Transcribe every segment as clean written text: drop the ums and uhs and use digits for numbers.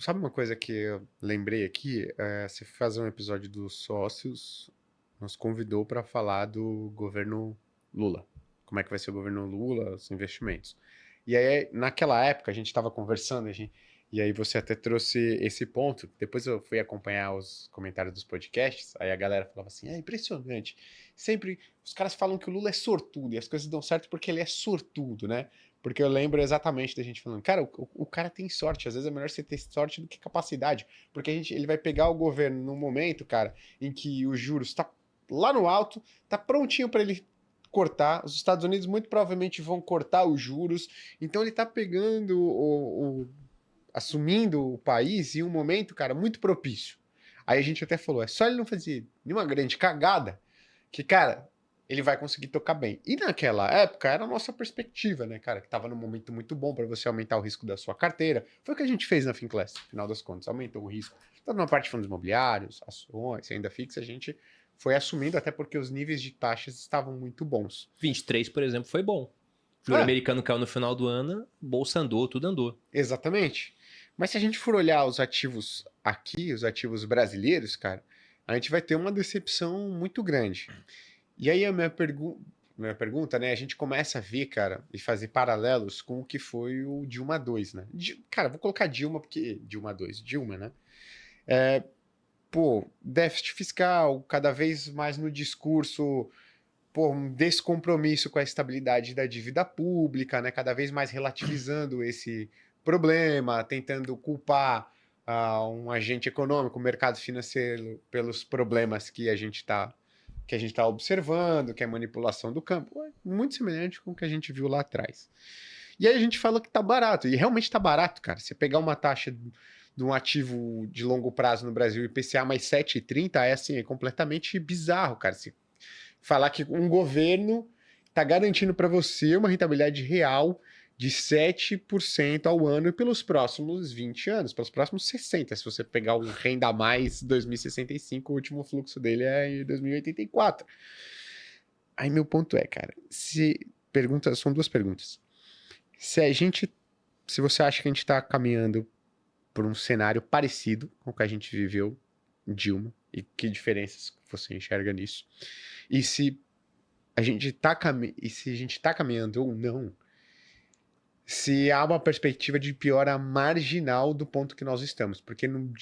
sabe uma coisa que eu lembrei aqui? Você fazer um episódio dos sócios, nos convidou para falar do governo Lula. Como é que vai ser o governo Lula, os investimentos. E aí, naquela época, a gente estava conversando, e aí você até trouxe esse ponto. Depois eu fui acompanhar os comentários dos podcasts, aí a galera falava assim, é impressionante. Sempre os caras falam que o Lula é sortudo, e as coisas dão certo porque ele é sortudo, né? Porque eu lembro exatamente da gente falando, cara, o cara tem sorte, às vezes é melhor você ter sorte do que capacidade, porque ele vai pegar o governo num momento, cara, em que os juros está lá no alto, tá prontinho para ele cortar, os Estados Unidos muito provavelmente vão cortar os juros, então ele tá pegando assumindo o país em um momento, cara, muito propício. Aí a gente até falou, é só ele não fazer nenhuma grande cagada, que, cara, ele vai conseguir tocar bem. E naquela época era a nossa perspectiva, né, cara? Que tava num momento muito bom para você aumentar o risco da sua carteira. Foi o que a gente fez na Finclass, no final das contas. Aumentou o risco. Tanto na parte de fundos imobiliários, ações, renda fixa, a gente foi assumindo, até porque os níveis de taxas estavam muito bons. 23, por exemplo, foi bom. O juro americano caiu no final do ano, bolsa andou, tudo andou. Exatamente. Mas se a gente for olhar os ativos aqui, os ativos brasileiros, cara, a gente vai ter uma decepção muito grande. E aí a minha pergunta, né? A gente começa a ver, cara, e fazer paralelos com o que foi o Dilma 2, né? Cara, vou colocar Dilma porque Dilma 2, Dilma, né? Pô, déficit fiscal, cada vez mais no discurso, pô, um descompromisso com a estabilidade da dívida pública, né? Cada vez mais relativizando esse problema, tentando culpar um agente econômico, o mercado financeiro, pelos problemas que a gente está observando, que é manipulação do campo. É muito semelhante com o que a gente viu lá atrás. E aí a gente fala que tá barato, e realmente tá barato, cara. Você pegar uma taxa de um ativo de longo prazo no Brasil, IPCA mais 7,30, é assim, é completamente bizarro, cara. Se falar que um governo tá garantindo para você uma rentabilidade real de 7% ao ano pelos próximos 20 anos, pelos próximos 60. Se você pegar o Renda Mais 2065, o último fluxo dele é em 2084. Aí meu ponto é, cara, são duas perguntas. Se você acha que a gente está caminhando por um cenário parecido com o que a gente viveu em Dilma, e que diferenças você enxerga nisso? E se a gente está caminhando ou não, se há uma perspectiva de piora marginal do ponto que nós estamos. Porque no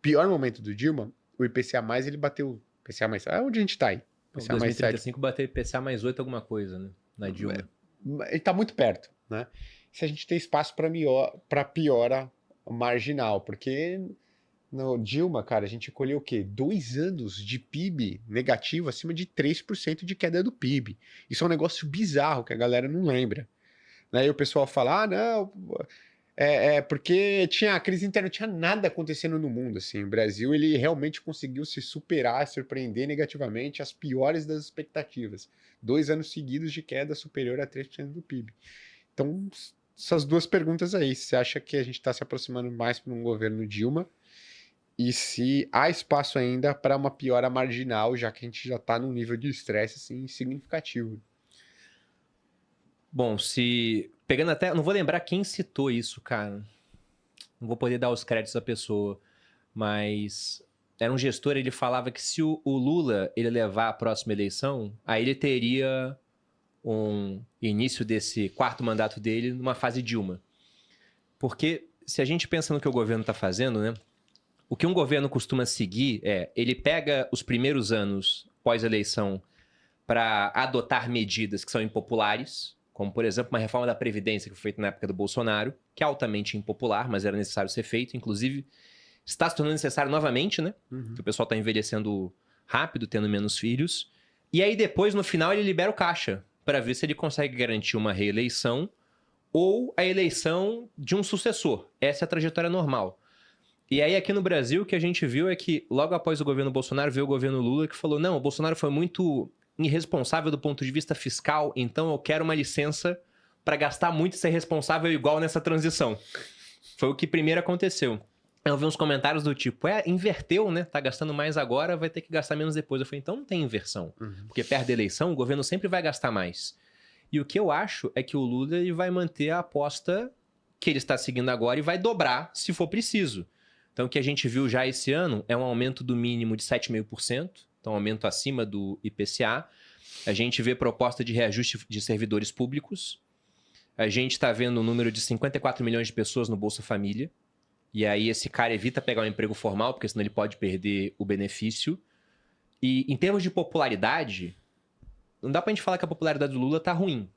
pior momento do Dilma, o IPCA+, ele bateu... IPCA+, onde a gente está aí? Então, IPCA mais 7. 2035 bateu IPCA mais 8 alguma coisa, né? Na Dilma. Ele está muito perto, né? Se a gente tem espaço para piora marginal, porque no Dilma, cara, a gente colheu o quê? 2 anos de PIB negativo, acima de 3% de queda do PIB. Isso é um negócio bizarro que a galera não lembra. Né? E o pessoal fala, não, porque tinha a crise interna, não tinha nada acontecendo no mundo, assim. O Brasil, ele realmente conseguiu se superar, surpreender negativamente as piores das expectativas. 2 anos seguidos de queda superior a 3% do PIB. Então, essas duas perguntas aí. Você acha que a gente está se aproximando mais para um governo Dilma? E se há espaço ainda para uma piora marginal, já que a gente já está num nível de estresse assim, significativo? Bom, pegando até... Não vou lembrar quem citou isso, cara. Não vou poder dar os créditos à pessoa. Mas era um gestor, ele falava que se o Lula ele levar a próxima eleição, aí ele teria um início desse quarto mandato dele numa fase Dilma. Porque se a gente pensa no que o governo está fazendo, né? O que um governo costuma seguir ele pega os primeiros anos pós-eleição para adotar medidas que são impopulares, como, por exemplo, uma reforma da Previdência que foi feita na época do Bolsonaro, que é altamente impopular, mas era necessário ser feito. Inclusive, está se tornando necessário novamente, né? Que o pessoal está envelhecendo rápido, tendo menos filhos. E aí, depois, no final, ele libera o caixa para ver se ele consegue garantir uma reeleição ou a eleição de um sucessor. Essa é a trajetória normal. E aí, aqui no Brasil, o que a gente viu é que, logo após o governo Bolsonaro, veio o governo Lula que falou, não, o Bolsonaro foi muito irresponsável do ponto de vista fiscal, então eu quero uma licença para gastar muito e ser responsável igual nessa transição. Foi o que primeiro aconteceu. Eu vi uns comentários do tipo, inverteu, né? Tá gastando mais agora, vai ter que gastar menos depois. Eu falei, então não tem inversão. Porque perto da eleição, o governo sempre vai gastar mais. E o que eu acho é que o Lula ele vai manter a aposta que ele está seguindo agora e vai dobrar se for preciso. Então, o que a gente viu já esse ano é um aumento do mínimo de 7,5%, então um aumento acima do IPCA. A gente vê proposta de reajuste de servidores públicos. A gente está vendo um número de 54 milhões de pessoas no Bolsa Família. E aí esse cara evita pegar um emprego formal, porque senão ele pode perder o benefício. E em termos de popularidade, não dá pra gente falar que a popularidade do Lula tá ruim.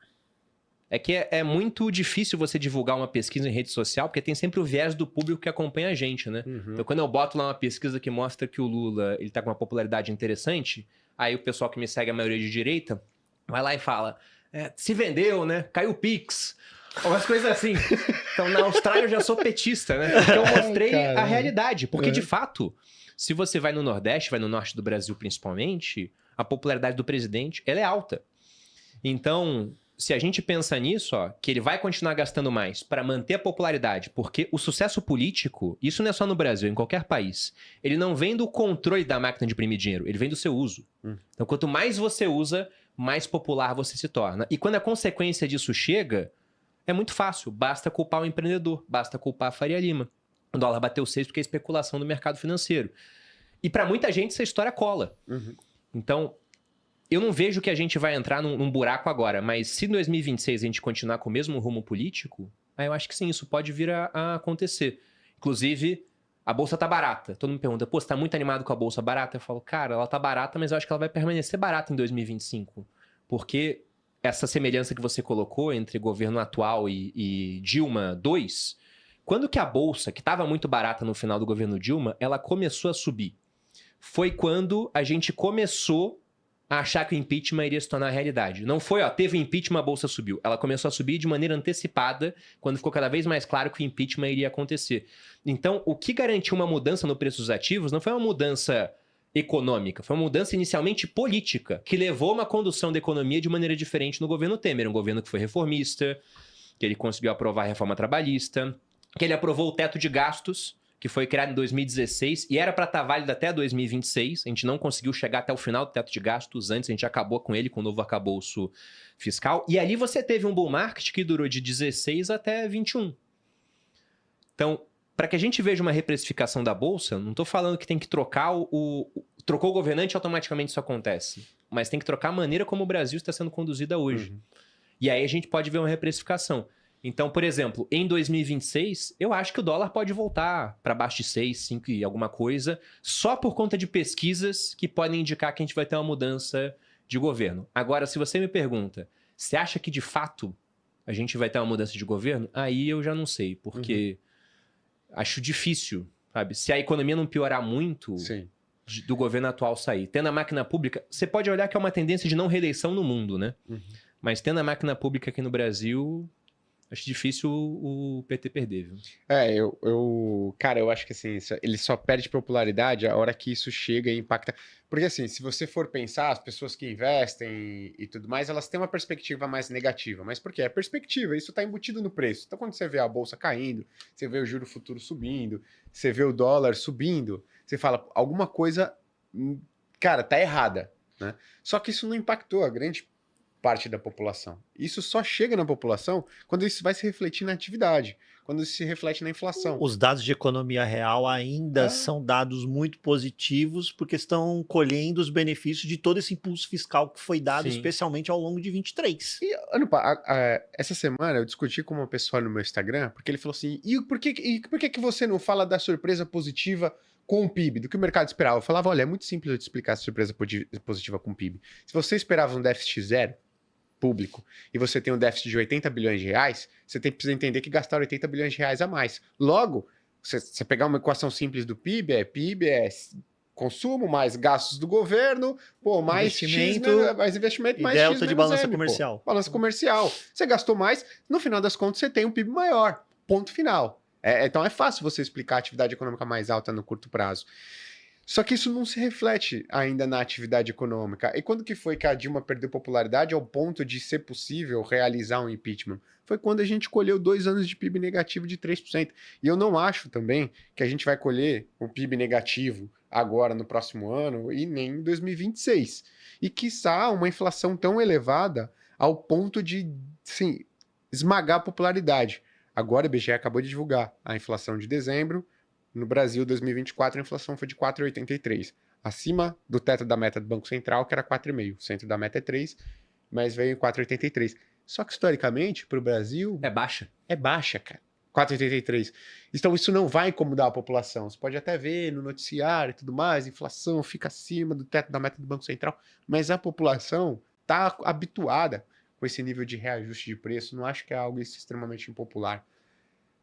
É que é muito difícil você divulgar uma pesquisa em rede social, porque tem sempre o viés do público que acompanha a gente, né? Então, quando eu boto lá uma pesquisa que mostra que o Lula ele tá com uma popularidade interessante, aí o pessoal que me segue, a maioria de direita, vai lá e fala, se vendeu, né? Caiu o Pix. Umas coisas assim. Então, na Austrália eu já sou petista, né? Porque eu mostrei a realidade. Porque, de fato, se você vai no Nordeste, vai no Norte do Brasil principalmente, a popularidade do presidente, ela é alta. Então, se a gente pensa nisso, ó, que ele vai continuar gastando mais para manter a popularidade, porque o sucesso político, isso não é só no Brasil, em qualquer país, ele não vem do controle da máquina de imprimir dinheiro, ele vem do seu uso. Então, quanto mais você usa, mais popular você se torna. E quando a consequência disso chega, é muito fácil. Basta culpar o empreendedor, basta culpar a Faria Lima. O dólar bateu 6 porque é especulação do mercado financeiro. E para muita gente essa história cola. Então, eu não vejo que a gente vai entrar num buraco agora, mas se em 2026 a gente continuar com o mesmo rumo político, aí eu acho que sim, isso pode vir a acontecer. Inclusive, a bolsa tá barata. Todo mundo me pergunta, pô, você tá muito animado com a bolsa barata? Eu falo, cara, ela tá barata, mas eu acho que ela vai permanecer barata em 2025. Porque essa semelhança que você colocou entre governo atual e Dilma II, quando que a bolsa, que estava muito barata no final do governo Dilma, ela começou a subir? Foi quando a gente começou a achar que o impeachment iria se tornar realidade. Não foi, ó, teve impeachment, a bolsa subiu. Ela começou a subir de maneira antecipada, quando ficou cada vez mais claro que o impeachment iria acontecer. Então, o que garantiu uma mudança no preço dos ativos não foi uma mudança econômica, foi uma mudança inicialmente política, que levou uma condução da economia de maneira diferente no governo Temer, um governo que foi reformista, que ele conseguiu aprovar a reforma trabalhista, que ele aprovou o teto de gastos, que foi criado em 2016 e era para estar válido até 2026. A gente não conseguiu chegar até o final do teto de gastos, antes a gente acabou com ele, com o novo arcabouço fiscal. E ali você teve um bull market que durou de 16 até 21. Então, para que a gente veja uma reprecificação da bolsa, não estou falando que tem que trocar trocou o governante, automaticamente isso acontece. Mas tem que trocar a maneira como o Brasil está sendo conduzida hoje. E aí a gente pode ver uma reprecificação. Então, por exemplo, em 2026, eu acho que o dólar pode voltar para baixo de 6, 5 e alguma coisa, só por conta de pesquisas que podem indicar que a gente vai ter uma mudança de governo. Agora, se você me pergunta, você acha que de fato a gente vai ter uma mudança de governo? Aí eu já não sei, porque acho difícil, sabe? Se a economia não piorar muito do governo atual sair. Tendo a máquina pública, você pode olhar que é uma tendência de não reeleição no mundo, né? Mas tendo a máquina pública aqui no Brasil, acho difícil o PT perder, viu? Cara, eu acho que assim, ele só perde popularidade a hora que isso chega e impacta. Porque assim, se você for pensar, as pessoas que investem e tudo mais, elas têm uma perspectiva mais negativa. Mas por quê? É perspectiva, isso está embutido no preço. Então quando você vê a bolsa caindo, você vê o juro futuro subindo, você vê o dólar subindo, você fala, alguma coisa, cara, tá errada, né? Só que isso não impactou a grande parte da população. Isso só chega na população quando isso vai se refletir na atividade, quando isso se reflete na inflação. Os dados de economia real ainda são dados muito positivos, porque estão colhendo os benefícios de todo esse impulso fiscal que foi dado, especialmente ao longo de 23. E, essa semana eu discuti com uma pessoa no meu Instagram, porque ele falou assim, e por que você não fala da surpresa positiva com o PIB, do que o mercado esperava? Eu falava, olha, é muito simples eu te explicar a surpresa positiva com o PIB. Se você esperava um déficit zero, público, e você tem um déficit de 80 bilhões de reais, você precisa entender que gastar 80 bilhões de reais a mais. Logo, você pegar uma equação simples do PIB é consumo, mais gastos do governo, mais investimento, mais delta de balança comercial. Balança comercial. Você gastou mais, no final das contas você tem um PIB maior. Ponto final. Então é fácil você explicar a atividade econômica mais alta no curto prazo. Só que isso não se reflete ainda na atividade econômica. E quando que foi que a Dilma perdeu popularidade ao ponto de ser possível realizar um impeachment? Foi quando a gente colheu 2 anos de PIB negativo de 3%. E eu não acho também que a gente vai colher um PIB negativo agora no próximo ano e nem em 2026. E quiçá uma inflação tão elevada ao ponto de, sim, esmagar a popularidade. Agora o IBGE acabou de divulgar a inflação de dezembro. No Brasil, 2024, a inflação foi de 4,83. Acima do teto da meta do Banco Central, que era 4,5. O centro da meta é 3, mas veio em 4,83. Só que, historicamente, para o Brasil... É baixa. É baixa, cara. 4,83. Então, isso não vai incomodar a população. Você pode até ver no noticiário e tudo mais, a inflação fica acima do teto da meta do Banco Central, mas a população está habituada com esse nível de reajuste de preço. Não acho que é algo extremamente impopular.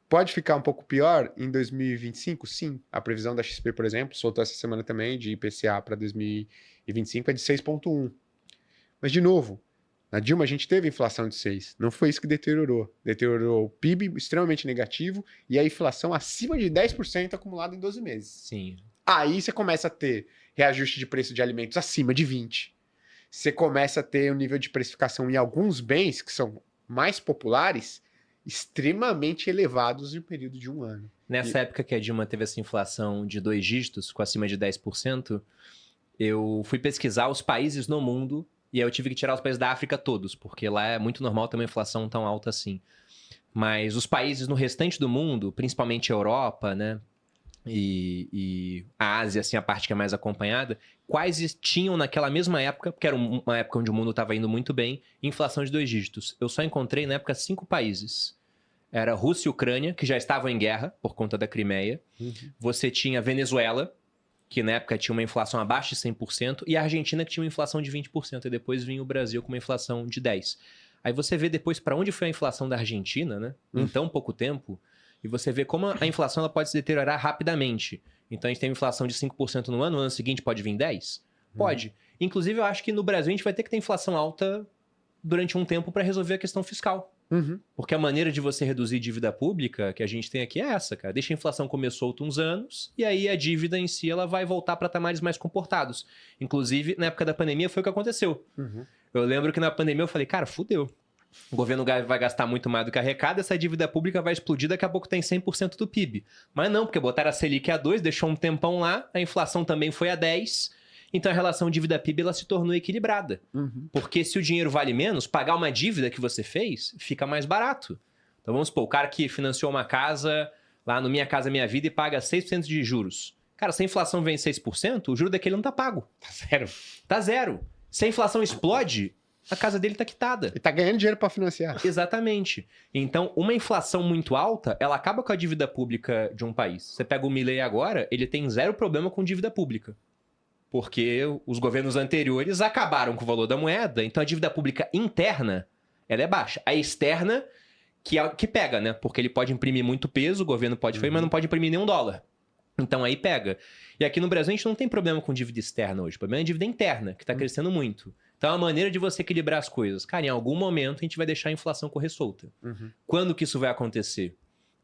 Pode ficar um pouco pior em 2025? Sim. A previsão da XP, por exemplo, soltou essa semana também, de IPCA para 2025, é de 6,1. Mas, de novo, na Dilma a gente teve inflação de 6. Não foi isso que deteriorou. Deteriorou o PIB extremamente negativo e a inflação acima de 10% acumulada em 12 meses. Sim. Aí você começa a ter reajuste de preço de alimentos acima de 20. Você começa a ter um nível de precificação em alguns bens que são mais populares extremamente elevados em um período de um ano. Nessa época que a Dilma teve essa inflação de 2 dígitos, com acima de 10%, eu fui pesquisar os países no mundo e aí eu tive que tirar os países da África todos, porque lá é muito normal ter uma inflação tão alta assim. Mas os países no restante do mundo, principalmente a Europa, né, e a Ásia, assim, a parte que é mais acompanhada, quais tinham naquela mesma época, porque era uma época onde o mundo estava indo muito bem, inflação de 2 dígitos. Eu só encontrei, na época, 5 países. Era Rússia e Ucrânia, que já estavam em guerra por conta da Crimeia. Você tinha Venezuela, que na época tinha uma inflação abaixo de 100%, e a Argentina, que tinha uma inflação de 20%, e depois vinha o Brasil com uma inflação de 10%. Aí você vê depois para onde foi a inflação da Argentina, né? Em tão pouco tempo, e você vê como a inflação ela pode se deteriorar rapidamente. Então a gente tem uma inflação de 5% no ano seguinte pode vir 10%? Pode. Inclusive, eu acho que no Brasil a gente vai ter que ter inflação alta durante um tempo para resolver a questão fiscal. Porque a maneira de você reduzir dívida pública que a gente tem aqui é essa, cara. Deixa a inflação comer solto uns anos e aí a dívida em si ela vai voltar para patamares mais comportados. Inclusive, na época da pandemia foi o que aconteceu. Eu lembro que na pandemia eu falei, cara, fudeu. O governo vai gastar muito mais do que arrecada, essa dívida pública vai explodir, daqui a pouco tem 100% do PIB. Mas não, porque botaram a Selic a 2, deixou um tempão lá, a inflação também foi a 10, então a relação dívida-PIB ela se tornou equilibrada. Porque se o dinheiro vale menos, pagar uma dívida que você fez fica mais barato. Então vamos supor, o cara que financiou uma casa lá no Minha Casa Minha Vida e paga 6% de juros. Cara, se a inflação vem 6%, o juro daquele não tá pago. Tá zero. Tá zero. Se a inflação explode, a casa dele tá quitada. Ele tá ganhando dinheiro para financiar. Exatamente. Então, uma inflação muito alta, ela acaba com a dívida pública de um país. Você pega o Milei agora, ele tem zero problema com dívida pública. Porque os governos anteriores acabaram com o valor da moeda, então a dívida pública interna, ela é baixa. A externa, que pega, né? Porque ele pode imprimir muito peso, o governo pode fazer, mas não pode imprimir nenhum dólar. Então aí pega. E aqui no Brasil a gente não tem problema com dívida externa hoje. O problema é a dívida interna, que está crescendo muito. Então é uma maneira de você equilibrar as coisas. Cara, em algum momento a gente vai deixar a inflação correr solta. Quando que isso vai acontecer?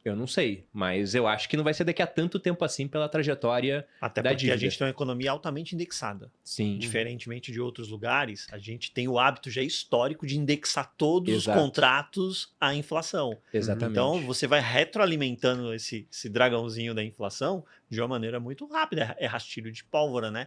Eu não sei, mas eu acho que não vai ser daqui a tanto tempo assim pela trajetória Até da porque dívida. a gente tem uma economia altamente indexada. Sim. Diferentemente de outros lugares, a gente tem o hábito já histórico de indexar todos os Exato. contratos à inflação. Exatamente. Então, você vai retroalimentando esse dragãozinho da inflação de uma maneira muito rápida. É rastilho de pólvora, né?